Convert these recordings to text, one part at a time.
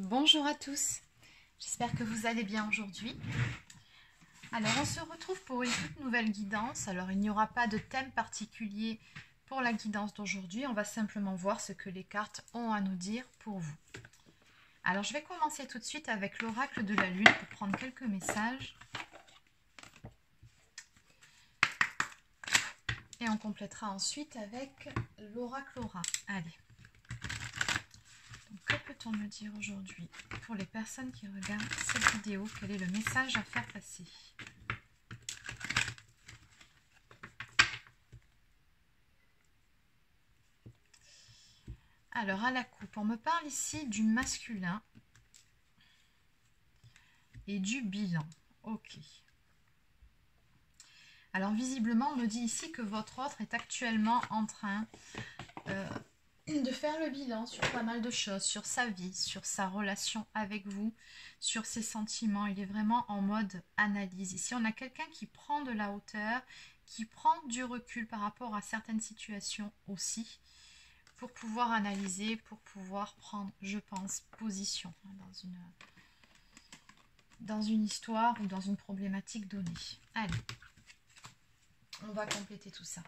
Bonjour à tous, j'espère que vous allez bien aujourd'hui. Alors on se retrouve pour une toute nouvelle guidance. Alors il n'y aura pas de thème particulier pour la guidance d'aujourd'hui, on va simplement voir ce que les cartes ont à nous dire pour vous. Alors je vais commencer tout de suite avec l'oracle de la lune pour prendre quelques messages. Et on complétera ensuite avec l'oracle aura. Allez. Que peut-on me dire aujourd'hui pour les personnes qui regardent cette vidéo? Quel est le message à faire passer? Alors, à la coupe, on me parle ici du masculin et du bilan. Ok. Alors, visiblement, on me dit ici que votre autre est actuellement en train de faire le bilan sur pas mal de choses, sur sa vie, sur sa relation avec vous, sur ses sentiments. Il est vraiment en mode analyse. Ici, on a quelqu'un qui prend de la hauteur, qui prend du recul par rapport à certaines situations aussi, pour pouvoir analyser, pour pouvoir prendre, je pense, position dans une histoire ou dans une problématique donnée. Allez, on va compléter tout ça.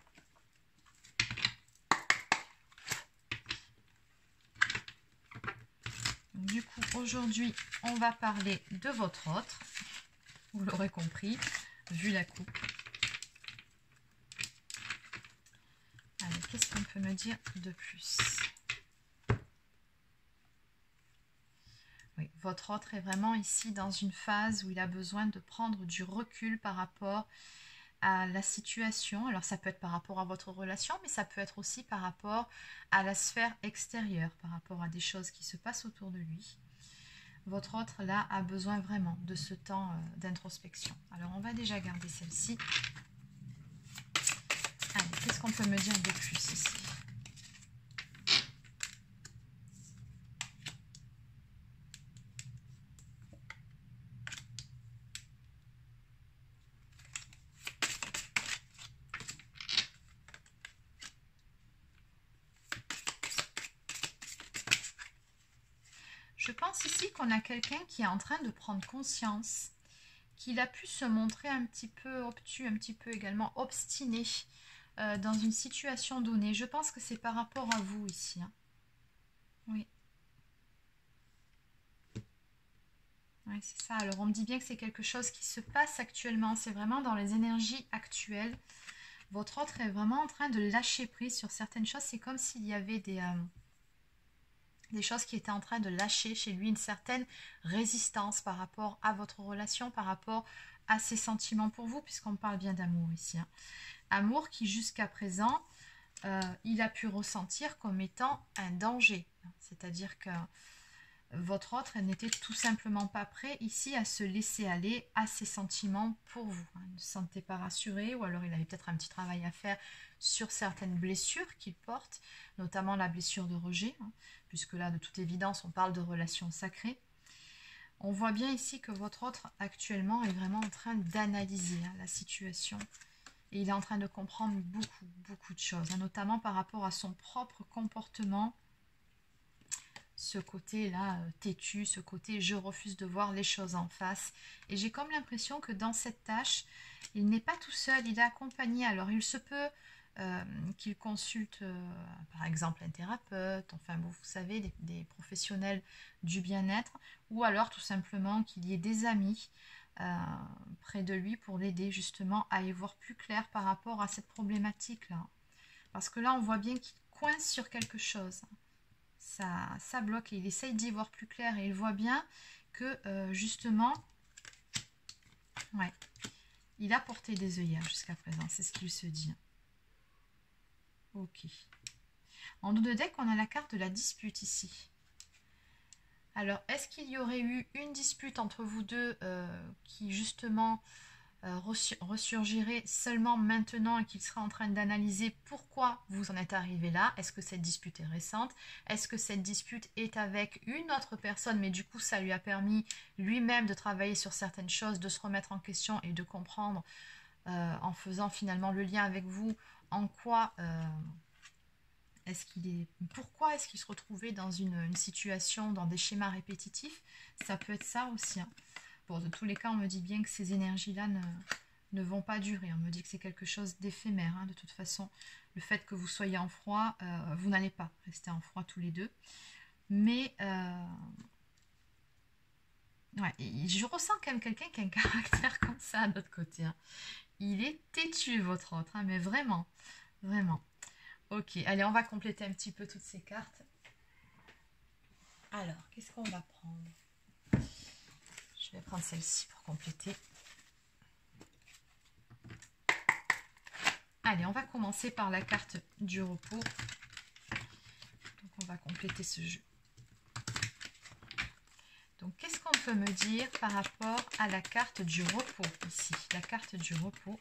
Du coup, aujourd'hui, on va parler de votre autre. Vous l'aurez compris, vu la coupe. Allez, qu'est-ce qu'on peut me dire de plus? Oui, votre autre est vraiment ici dans une phase où il a besoin de prendre du recul par rapport à la situation. Alors ça peut être par rapport à votre relation, mais ça peut être aussi par rapport à la sphère extérieure, par rapport à des choses qui se passent autour de lui. Votre autre là a besoin vraiment de ce temps d'introspection. Alors on va déjà garder celle-ci. Allez, qu'est-ce qu'on peut me dire de plus ici? Je pense ici qu'on a quelqu'un qui est en train de prendre conscience qu'il a pu se montrer un petit peu obtus, un petit peu également obstiné dans une situation donnée. Je pense que c'est par rapport à vous ici. Hein. Oui. Oui, c'est ça. Alors, on me dit bien que c'est quelque chose qui se passe actuellement. C'est vraiment dans les énergies actuelles. Votre autre est vraiment en train de lâcher prise sur certaines choses. C'est comme s'il y avait des choses qui étaient en train de lâcher chez lui, une certaine résistance par rapport à votre relation, par rapport à ses sentiments pour vous, puisqu'on parle bien d'amour ici. Hein. Amour qui jusqu'à présent, il a pu ressentir comme étant un danger. C'est-à-dire que votre autre n'était tout simplement pas prêt ici à se laisser aller à ses sentiments pour vous. Il ne se sentait pas rassuré, ou alors il avait peut-être un petit travail à faire sur certaines blessures qu'il porte, notamment la blessure de rejet, hein, puisque là, de toute évidence, on parle de relations sacrées. On voit bien ici que votre autre, actuellement, est vraiment en train d'analyser la situation. Et il est en train de comprendre beaucoup de choses, hein, notamment par rapport à son propre comportement. Ce côté-là têtu, ce côté je refuse de voir les choses en face. Et j'ai comme l'impression que dans cette tâche, il n'est pas tout seul, il est accompagné. Alors il se peut qu'il consulte par exemple un thérapeute, enfin bon, vous savez, des professionnels du bien-être, ou alors tout simplement qu'il y ait des amis près de lui pour l'aider justement à y voir plus clair par rapport à cette problématique-là. Parce que là, on voit bien qu'il coince sur quelque chose. Ça bloque et il essaye d'y voir plus clair et il voit bien que justement, ouais, il a porté des œillères jusqu'à présent, c'est ce qu'il se dit. Ok. En dos de deck, on a la carte de la dispute ici. Alors, est-ce qu'il y aurait eu une dispute entre vous deux qui justement ressurgirait seulement maintenant et qu'il sera en train d'analyser pourquoi vous en êtes arrivé là? Est-ce que cette dispute est récente? Est-ce que cette dispute est avec une autre personne, mais du coup ça lui a permis lui-même de travailler sur certaines choses, de se remettre en question et de comprendre en faisant finalement le lien avec vous en quoi Pourquoi est-ce qu'il se retrouvait dans une situation, dans des schémas répétitifs? Ça peut être ça aussi, hein. Bon, de tous les cas, on me dit bien que ces énergies-là ne vont pas durer. On me dit que c'est quelque chose d'éphémère, hein. De toute façon, le fait que vous soyez en froid, vous n'allez pas rester en froid tous les deux. Mais ouais, je ressens quand même quelqu'un qui a un caractère comme ça de l'autre côté, hein. Il est têtu, votre autre, hein, mais vraiment, vraiment. Ok, allez, on va compléter un petit peu toutes ces cartes. Alors, qu'est-ce qu'on va prendre? Je vais prendre celle-ci pour compléter. Allez, on va commencer par la carte du repos. Donc, on va compléter ce jeu. Donc, qu'est-ce qu'on peut me dire par rapport à la carte du repos ici? La carte du repos.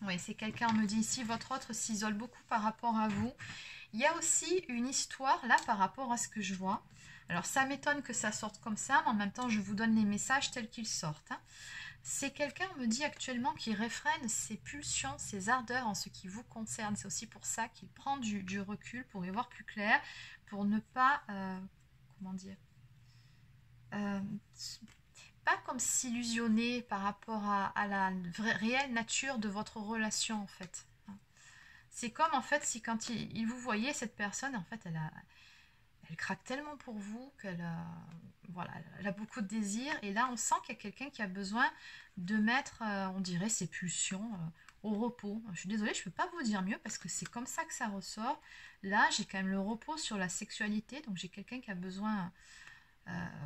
Oui, c'est quelqu'un, on me dit ici, votre autre s'isole beaucoup par rapport à vous. Il y a aussi une histoire là par rapport à ce que je vois. Alors ça m'étonne que ça sorte comme ça, mais en même temps je vous donne les messages tels qu'ils sortent, hein. C'est quelqu'un, on me dit actuellement, qui réfrène ses pulsions, ses ardeurs en ce qui vous concerne. C'est aussi pour ça qu'il prend du recul pour y voir plus clair, pour ne pas, comment dire, euh, pas comme s'illusionner par rapport à la réelle nature de votre relation en fait. C'est comme en fait si quand il vous voyait, cette personne, en fait, elle craque tellement pour vous qu'elle voilà, elle a beaucoup de désir. Et là, on sent qu'il y a quelqu'un qui a besoin de mettre, on dirait, ses pulsions au repos. Je suis désolée, je ne peux pas vous dire mieux parce que c'est comme ça que ça ressort. Là, j'ai quand même le repos sur la sexualité. Donc, j'ai quelqu'un qui a besoin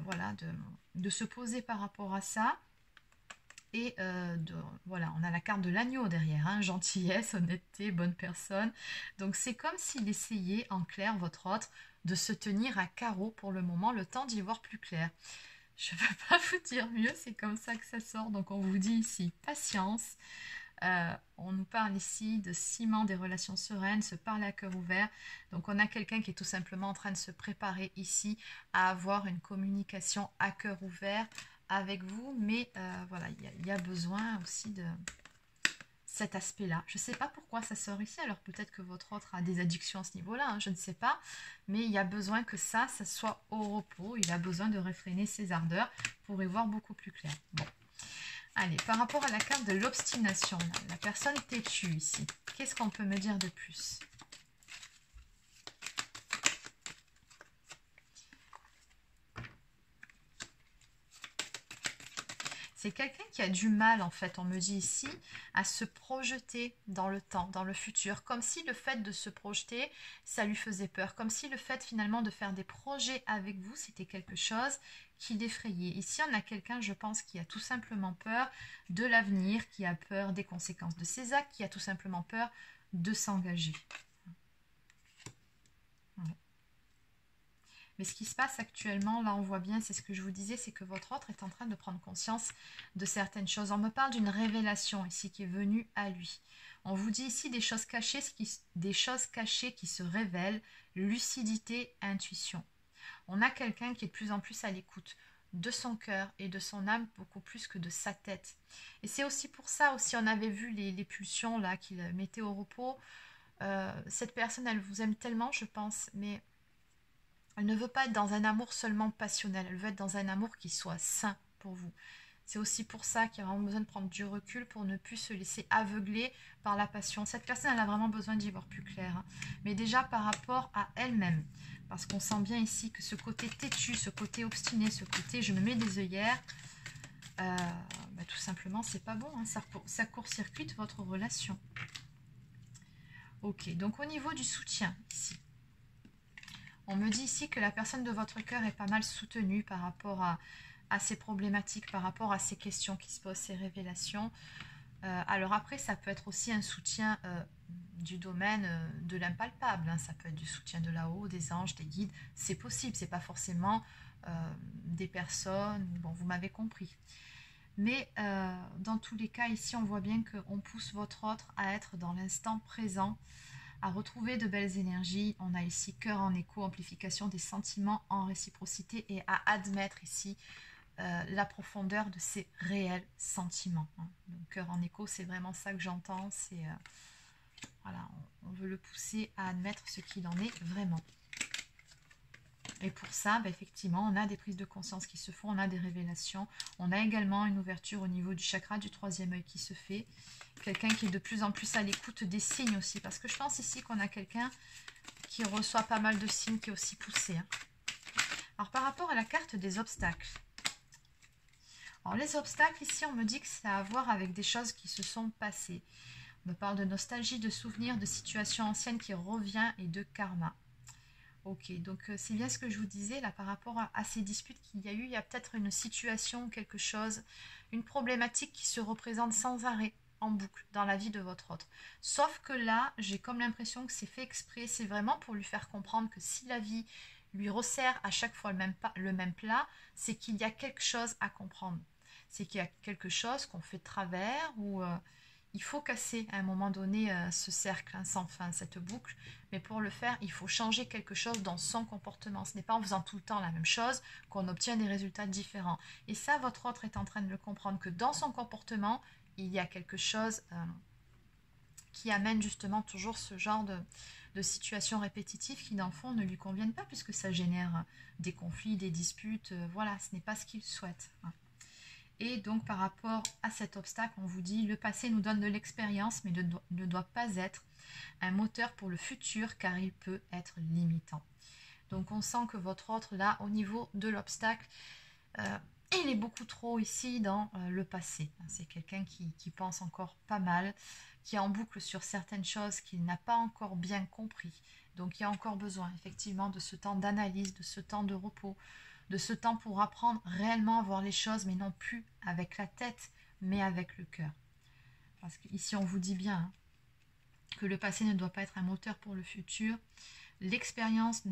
voilà, de se poser par rapport à ça. Et voilà, on a la carte de l'agneau derrière, hein, gentillesse, honnêteté, bonne personne. Donc c'est comme s'il essayait, en clair, votre autre, de se tenir à carreau pour le moment, le temps d'y voir plus clair. Je ne peux pas vous dire mieux, c'est comme ça que ça sort. Donc on vous dit ici, patience. On nous parle ici de ciment des relations sereines, se parler à cœur ouvert. Donc on a quelqu'un qui est tout simplement en train de se préparer ici à avoir une communication à cœur ouvert avec vous, mais voilà, il y a besoin aussi de cet aspect-là. Je ne sais pas pourquoi ça sort ici, alors peut-être que votre autre a des addictions à ce niveau-là, hein, je ne sais pas, mais il y a besoin que ça soit au repos, il a besoin de réfréner ses ardeurs pour y voir beaucoup plus clair. Bon, allez, par rapport à la carte de l'obstination, la personne têtue ici, qu'est-ce qu'on peut me dire de plus ? C'est quelqu'un qui a du mal, en fait, on me dit ici, à se projeter dans le temps, dans le futur, comme si le fait de se projeter, ça lui faisait peur, comme si le fait finalement de faire des projets avec vous, c'était quelque chose qui l'effrayait. Ici, on a quelqu'un, je pense, qui a tout simplement peur de l'avenir, qui a peur des conséquences de ses actes, qui a tout simplement peur de s'engager. Ouais. Mais ce qui se passe actuellement, là on voit bien, c'est ce que je vous disais, c'est que votre autre est en train de prendre conscience de certaines choses. On me parle d'une révélation ici qui est venue à lui. On vous dit ici des choses cachées qui se révèlent, lucidité, intuition. On a quelqu'un qui est de plus en plus à l'écoute de son cœur et de son âme, beaucoup plus que de sa tête. Et c'est aussi pour ça, aussi on avait vu les pulsions là qu'il mettait au repos. Cette personne, elle vous aime tellement, je pense, mais elle ne veut pas être dans un amour seulement passionnel, elle veut être dans un amour qui soit sain pour vous. C'est aussi pour ça qu'il y a vraiment besoin de prendre du recul pour ne plus se laisser aveugler par la passion. Cette personne, elle a vraiment besoin d'y voir plus clair, hein. Mais déjà par rapport à elle-même, parce qu'on sent bien ici que ce côté têtu, ce côté obstiné, ce côté je me mets des œillères, tout simplement, c'est pas bon, hein. Ça court-circuite votre relation. Ok, donc au niveau du soutien, ici, on me dit ici que la personne de votre cœur est pas mal soutenue par rapport à ces problématiques, par rapport à ces questions qui se posent, ces révélations. Alors après, ça peut être aussi un soutien du domaine de l'impalpable, hein. Ça peut être du soutien de là-haut, des anges, des guides. C'est possible, c'est pas forcément des personnes. Bon, vous m'avez compris. Mais dans tous les cas, ici, on voit bien qu'on pousse votre autre à être dans l'instant présent, à retrouver de belles énergies. On a ici cœur en écho, amplification des sentiments en réciprocité et à admettre ici la profondeur de ses réels sentiments. Donc cœur en écho, c'est vraiment ça que j'entends. C'est voilà, on veut le pousser à admettre ce qu'il en est vraiment. Et pour ça, effectivement, on a des prises de conscience qui se font, on a des révélations. On a également une ouverture au niveau du chakra du troisième œil qui se fait. Quelqu'un qui est de plus en plus à l'écoute des signes aussi. Parce que je pense ici qu'on a quelqu'un qui reçoit pas mal de signes, qui est aussi poussé. Alors, par rapport à la carte des obstacles. Alors, les obstacles, ici, on me dit que ça a à voir avec des choses qui se sont passées. On me parle de nostalgie, de souvenirs, de situations anciennes qui revient et de karma. Ok, donc c'est bien ce que je vous disais là par rapport à ces disputes qu'il y a eu. Il y a peut-être une situation, quelque chose, une problématique qui se représente sans arrêt en boucle dans la vie de votre autre. Sauf que là, j'ai comme l'impression que c'est fait exprès. C'est vraiment pour lui faire comprendre que si la vie lui resserre à chaque fois le même plat, c'est qu'il y a quelque chose à comprendre. C'est qu'il y a quelque chose qu'on fait de travers ou... il faut casser à un moment donné ce cercle sans fin, cette boucle. Mais pour le faire, il faut changer quelque chose dans son comportement. Ce n'est pas en faisant tout le temps la même chose qu'on obtient des résultats différents. Et ça, votre autre est en train de le comprendre, que dans son comportement, il y a quelque chose qui amène justement toujours ce genre de situations répétitives qui, dans le fond, ne lui conviennent pas puisque ça génère des conflits, des disputes. Voilà, ce n'est pas ce qu'il souhaite. Et donc, par rapport à cet obstacle, on vous dit, le passé nous donne de l'expérience, mais ne doit pas être un moteur pour le futur, car il peut être limitant. Donc, on sent que votre autre, là, au niveau de l'obstacle, il est beaucoup trop ici dans le passé. C'est quelqu'un qui pense encore pas mal, qui est en boucle sur certaines choses qu'il n'a pas encore bien compris. Donc, il y a encore besoin, effectivement, de ce temps d'analyse, de ce temps de repos, de ce temps pour apprendre réellement à voir les choses, mais non plus avec la tête, mais avec le cœur. Parce qu'ici, on vous dit bien que le passé ne doit pas être un moteur pour le futur. L'expérience,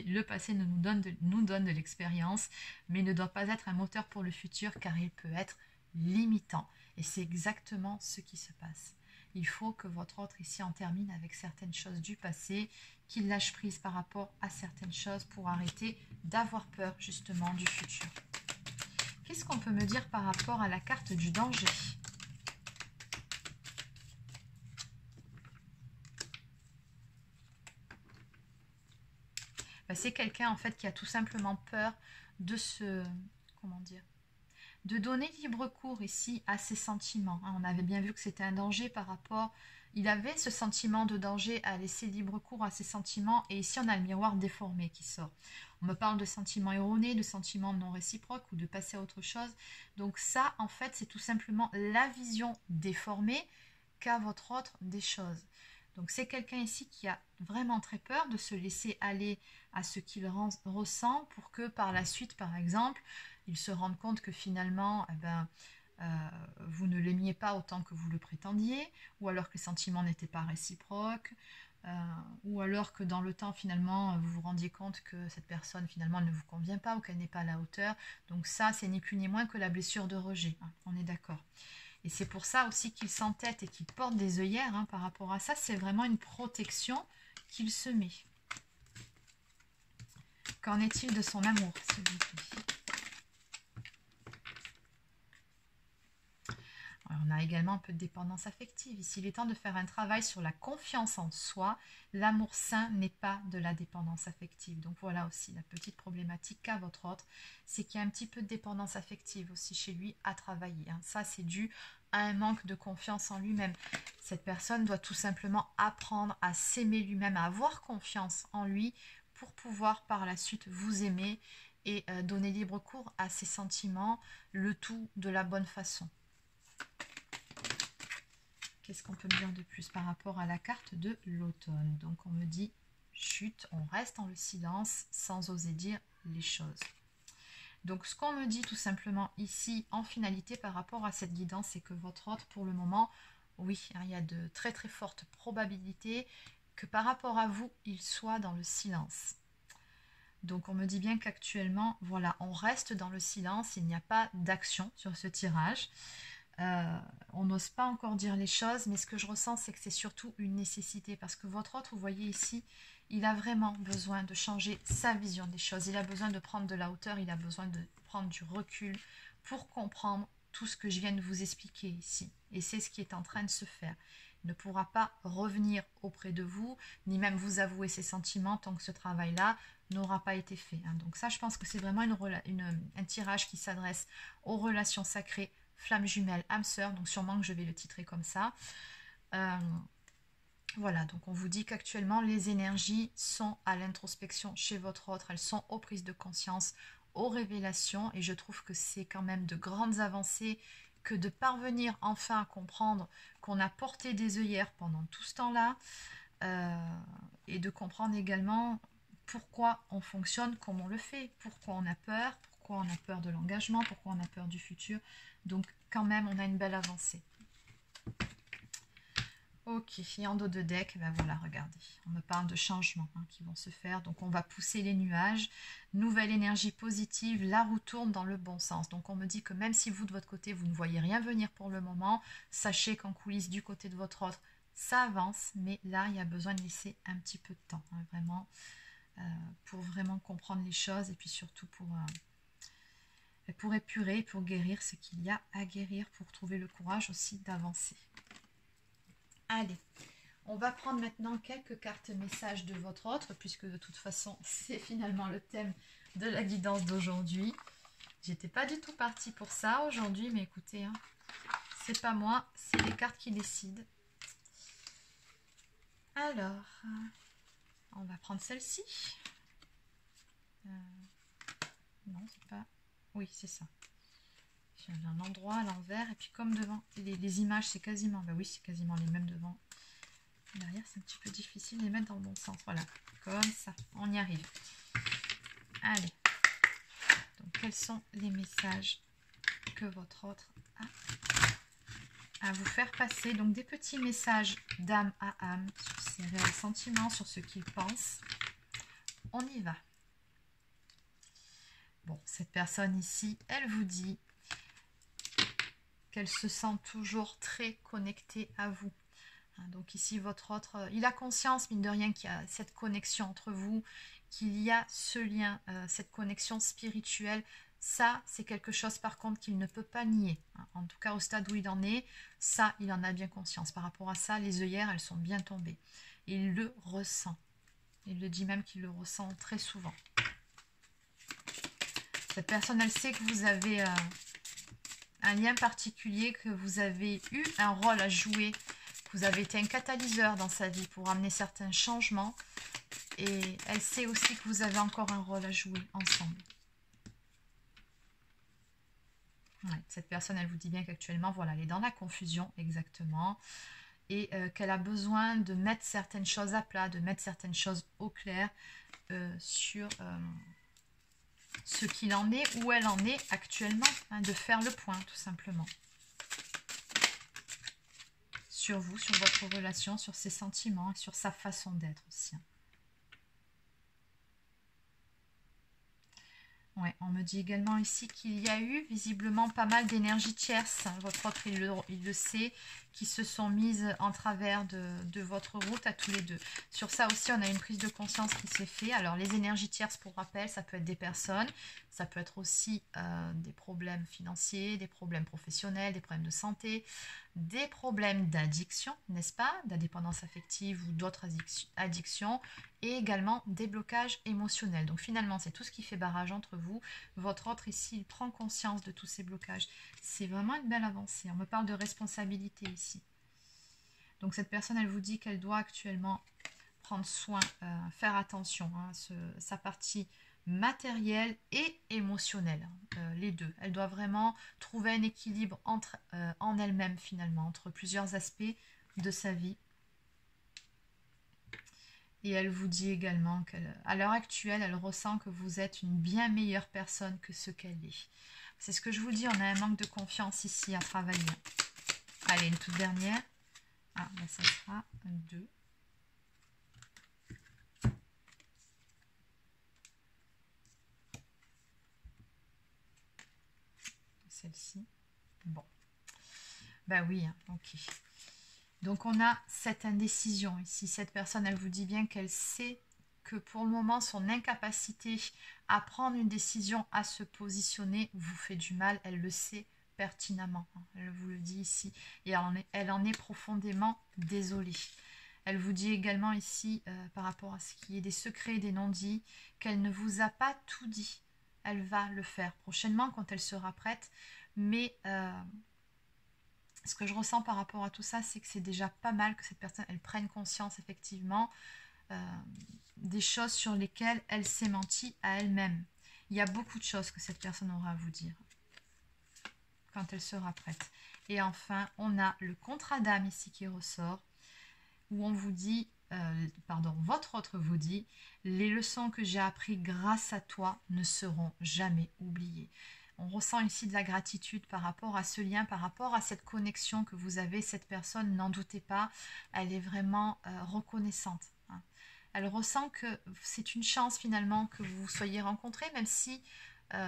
le passé nous donne de l'expérience, mais ne doit pas être un moteur pour le futur, car il peut être limitant. Et c'est exactement ce qui se passe. Il faut que votre autre ici en termine avec certaines choses du passé, qu'il lâche prise par rapport à certaines choses pour arrêter d'avoir peur justement du futur. Qu'est-ce qu'on peut me dire par rapport à la carte du danger ? C'est quelqu'un en fait qui a tout simplement peur de se... comment dire ? De donner libre cours ici à ses sentiments. On avait bien vu que c'était un danger par rapport... Il avait ce sentiment de danger à laisser libre cours à ses sentiments. Et ici, on a le miroir déformé qui sort. On me parle de sentiments erronés, de sentiments non réciproques ou de passer à autre chose. Donc ça, en fait, c'est tout simplement la vision déformée qu'a votre autre des choses. Donc c'est quelqu'un ici qui a vraiment très peur de se laisser aller à ce qu'il ressent pour que par la suite, par exemple, il se rende compte que finalement, vous ne l'aimiez pas autant que vous le prétendiez, ou alors que les sentiments n'étaient pas réciproques, ou alors que dans le temps, finalement, vous vous rendiez compte que cette personne, finalement, ne vous convient pas ou qu'elle n'est pas à la hauteur. Donc ça, c'est ni plus ni moins que la blessure de rejet, on est d'accord. Et c'est pour ça aussi qu'il s'entête et qu'il porte des œillères par rapport à ça. C'est vraiment une protection qu'il se met. Qu'en est-il de son amour, s'il vous plaît ? Alors, on a également un peu de dépendance affective. Ici, il est temps de faire un travail sur la confiance en soi. L'amour sain n'est pas de la dépendance affective. Donc voilà aussi la petite problématique qu'a votre autre. C'est qu'il y a un petit peu de dépendance affective aussi chez lui à travailler. Ça, c'est dû à un manque de confiance en lui-même. Cette personne doit tout simplement apprendre à s'aimer lui-même, à avoir confiance en lui pour pouvoir par la suite vous aimer et donner libre cours à ses sentiments, le tout de la bonne façon. Qu'est-ce qu'on peut me dire de plus par rapport à la carte de l'automne? Donc on me dit chute, on reste dans le silence sans oser dire les choses. Donc ce qu'on me dit tout simplement ici en finalité par rapport à cette guidance, c'est que votre autre pour le moment, oui, il y a de très très fortes probabilités que par rapport à vous, il soit dans le silence. Donc on me dit bien qu'actuellement, voilà, on reste dans le silence, il n'y a pas d'action sur ce tirage. On n'ose pas encore dire les choses, mais ce que je ressens, c'est que c'est surtout une nécessité. Parce que votre autre, vous voyez ici, il a vraiment besoin de changer sa vision des choses. Il a besoin de prendre de la hauteur, il a besoin de prendre du recul pour comprendre tout ce que je viens de vous expliquer ici. Et c'est ce qui est en train de se faire. Il ne pourra pas revenir auprès de vous, ni même vous avouer ses sentiments tant que ce travail-là n'aura pas été fait. Donc ça, je pense que c'est vraiment un tirage qui s'adresse aux relations sacrées, flammes jumelles, âme sœur. Donc sûrement que je vais le titrer comme ça. Voilà, donc on vous dit qu'actuellement, les énergies sont à l'introspection chez votre autre. Elles sont aux prises de conscience, aux révélations. Et je trouve que c'est quand même de grandes avancées que de parvenir enfin à comprendre qu'on a porté des œillères pendant tout ce temps-là. Et de comprendre également pourquoi on fonctionne comme on le fait. Pourquoi on a peur de l'engagement, pourquoi on a peur du futur. Donc quand même, on a une belle avancée. Ok, et en dos de deck, ben voilà, regardez, on me parle de changements qui vont se faire. Donc on va pousser les nuages, nouvelle énergie positive, la roue tourne dans le bon sens. Donc on me dit que même si vous de votre côté, vous ne voyez rien venir pour le moment, sachez qu'en coulisses du côté de votre autre, ça avance. Mais là, il y a besoin de laisser un petit peu de temps, vraiment, pour vraiment comprendre les choses et puis surtout pour épurer, pour guérir ce qu'il y a à guérir, pour trouver le courage aussi d'avancer. Allez, on va prendre maintenant quelques cartes messages de votre autre, puisque de toute façon, c'est finalement le thème de la guidance d'aujourd'hui. J'étais pas du tout partie pour ça aujourd'hui, mais écoutez, c'est pas moi, c'est les cartes qui décident. Alors, on va prendre celle-ci. Non, c'est pas... Oui, c'est ça. J'ai un endroit à l'envers, et puis comme devant, les images, c'est quasiment... Ben oui, c'est quasiment les mêmes devant. Derrière, c'est un petit peu difficile de les mettre dans le bon sens. Voilà, comme ça, on y arrive. Allez. Donc, quels sont les messages que votre autre a à vous faire passer? Donc, des petits messages d'âme à âme sur ses réels sentiments, sur ce qu'il pense. On y va. Bon, cette personne ici, elle vous dit qu'elle se sent toujours très connectée à vous. Donc ici, votre autre, il a conscience, mine de rien, qu'il y a cette connexion entre vous, qu'il y a ce lien, cette connexion spirituelle. Ça, c'est quelque chose, par contre, qu'il ne peut pas nier. En tout cas, au stade où il en est, ça, il en a bien conscience. Par rapport à ça, les œillères, elles sont bien tombées. Il le ressent. Il le dit même qu'il le ressent très souvent. Cette personne, elle sait que vous avez un lien particulier, que vous avez eu un rôle à jouer, vous avez été un catalyseur dans sa vie pour amener certains changements. Et elle sait aussi que vous avez encore un rôle à jouer ensemble. Ouais, cette personne, elle vous dit bien qu'actuellement, voilà, elle est dans la confusion, exactement. Et qu'elle a besoin de mettre certaines choses à plat, de mettre certaines choses au clair sur ce qu'il en est, où elle en est actuellement, de faire le point, tout simplement. Sur vous, sur votre relation, sur ses sentiments, sur sa façon d'être aussi. Ouais, on me dit également ici qu'il y a eu visiblement pas mal d'énergie tierce. Votre autre, il le sait, qui se sont mises en travers de votre route à tous les deux. Sur ça aussi, on a une prise de conscience qui s'est faite. Alors, les énergies tierces, pour rappel, ça peut être des personnes, ça peut être aussi des problèmes financiers, des problèmes professionnels, des problèmes de santé, des problèmes d'addiction, n'est-ce pas? D'indépendance affective ou d'autres addictions, et également des blocages émotionnels. Donc finalement, c'est tout ce qui fait barrage entre vous. Votre autre ici, il prend conscience de tous ces blocages. C'est vraiment une belle avancée. On me parle de responsabilité ici. Donc cette personne, elle vous dit qu'elle doit actuellement prendre soin, faire attention à sa partie matérielle et émotionnelle, les deux. Elle doit vraiment trouver un équilibre en elle-même finalement, entre plusieurs aspects de sa vie. Et elle vous dit également qu'à l'heure actuelle, elle ressent que vous êtes une bien meilleure personne que ce qu'elle est. C'est ce que je vous dis, on a un manque de confiance ici à travailler. Allez, une toute dernière. Ah, là, ça sera un 2. Celle-ci. Bon. Bah oui, hein, ok. Donc on a cette indécision ici. Cette personne, elle vous dit bien qu'elle sait que pour le moment, son incapacité à prendre une décision, à se positionner, vous fait du mal. Elle le sait pertinemment. Hein. Elle vous le dit ici. Et elle en est profondément désolée. Elle vous dit également ici, par rapport à ce qui est des secrets et des non-dits, qu'elle ne vous a pas tout dit. Elle va le faire prochainement quand elle sera prête. Mais ce que je ressens par rapport à tout ça, c'est que c'est déjà pas mal que cette personne, elle prenne conscience effectivement des choses sur lesquelles elle s'est menti à elle-même. Il y a beaucoup de choses que cette personne aura à vous dire quand elle sera prête. Et enfin, on a le contrat d'âme ici qui ressort, où on vous dit, votre autre vous dit, les leçons que j'ai apprises grâce à toi ne seront jamais oubliées. On ressent ici de la gratitude par rapport à ce lien, par rapport à cette connexion que vous avez. Cette personne, n'en doutez pas, elle est vraiment reconnaissante. Hein. Elle ressent que c'est une chance finalement que vous vous soyez rencontrés, même si,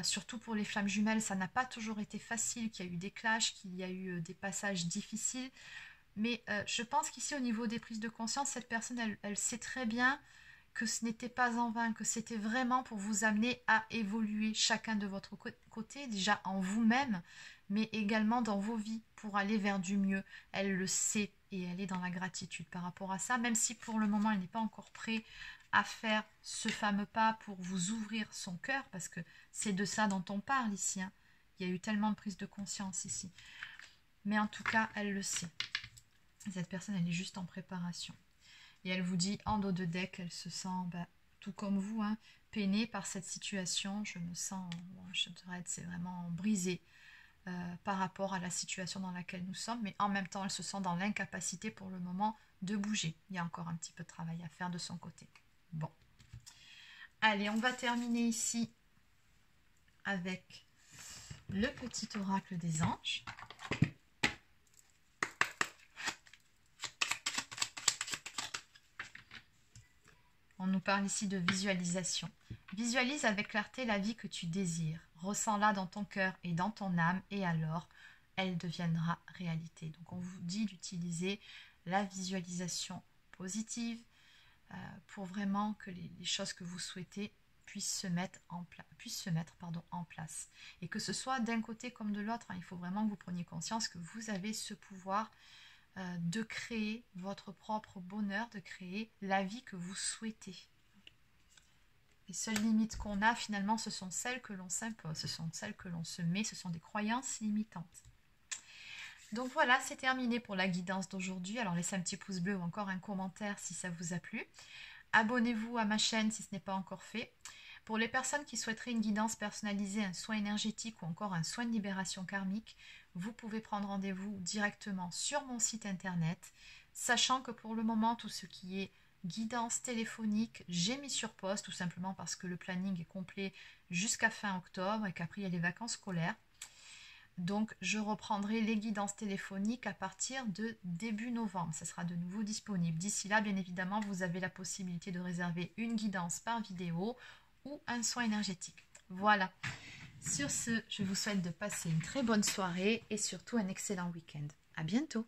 surtout pour les flammes jumelles, ça n'a pas toujours été facile, qu'il y a eu des clashs, qu'il y a eu des passages difficiles. Mais je pense qu'ici, au niveau des prises de conscience, cette personne, elle sait très bien que ce n'était pas en vain, que c'était vraiment pour vous amener à évoluer chacun de votre côté, déjà en vous-même, mais également dans vos vies, pour aller vers du mieux. Elle le sait et elle est dans la gratitude par rapport à ça, même si pour le moment, elle n'est pas encore prête à faire ce fameux pas pour vous ouvrir son cœur, parce que c'est de ça dont on parle ici. Hein. Il y a eu tellement de prise de conscience ici. Mais en tout cas, elle le sait. Cette personne, elle est juste en préparation. Et elle vous dit, en dos de deck, elle se sent, tout comme vous, hein, peinée par cette situation. Je me sens, je dirais, c'est vraiment brisée par rapport à la situation dans laquelle nous sommes. Mais en même temps, elle se sent dans l'incapacité pour le moment de bouger. Il y a encore un petit peu de travail à faire de son côté. Bon. Allez, on va terminer ici avec le petit oracle des anges. On nous parle ici de visualisation. Visualise avec clarté la vie que tu désires. Ressens-la dans ton cœur et dans ton âme et alors, elle deviendra réalité. Donc on vous dit d'utiliser la visualisation positive pour vraiment que les choses que vous souhaitez puissent se mettre en place. Et que ce soit d'un côté comme de l'autre, hein, il faut vraiment que vous preniez conscience que vous avez ce pouvoir de créer votre propre bonheur, de créer la vie que vous souhaitez. Les seules limites qu'on a finalement, ce sont celles que l'on s'impose, ce sont celles que l'on se met, ce sont des croyances limitantes. Donc voilà, c'est terminé pour la guidance d'aujourd'hui. Alors laissez un petit pouce bleu ou encore un commentaire si ça vous a plu. Abonnez-vous à ma chaîne si ce n'est pas encore fait. Pour les personnes qui souhaiteraient une guidance personnalisée, un soin énergétique ou encore un soin de libération karmique, vous pouvez prendre rendez-vous directement sur mon site internet, sachant que pour le moment, tout ce qui est guidance téléphonique, j'ai mis sur pause, tout simplement parce que le planning est complet jusqu'à fin octobre et qu'après il y a les vacances scolaires. Donc je reprendrai les guidances téléphoniques à partir de début novembre, ça sera de nouveau disponible. D'ici là, bien évidemment, vous avez la possibilité de réserver une guidance par vidéo ou un soin énergétique. Voilà. Sur ce, je vous souhaite de passer une très bonne soirée et surtout un excellent week-end. À bientôt.